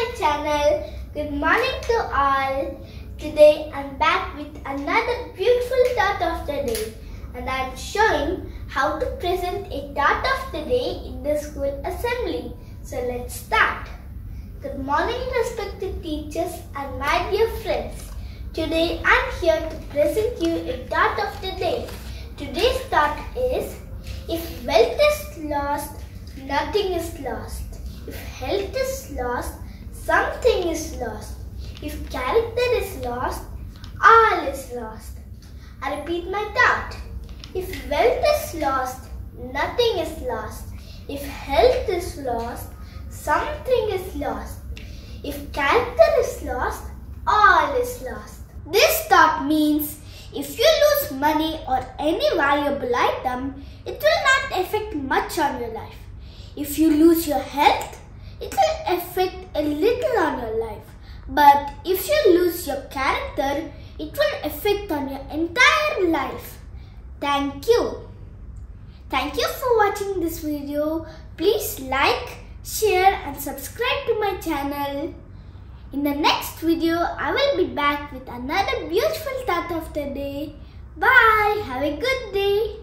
my channel. Good morning to all. Today I'm back with another beautiful thought of the day, and I'm showing how to present a thought of the day in the school assembly. So let's start. Good morning respected teachers and my dear friends. Today I'm here to present you a thought of the day. Today's thought is, if wealth is lost, nothing is lost. If health is lost, something is lost. If character is lost, all is lost. I repeat my thought. If wealth is lost, nothing is lost. If health is lost, something is lost. If character is lost, all is lost. This thought means if you lose money or any valuable item, it will not affect much on your life. If you lose your health, it will affect a little on your life. But if you lose your character, it will affect on your entire life. Thank you. Thank you for watching this video. Please like, share and subscribe to my channel. In the next video, I will be back with another beautiful thought of the day. Bye. Have a good day.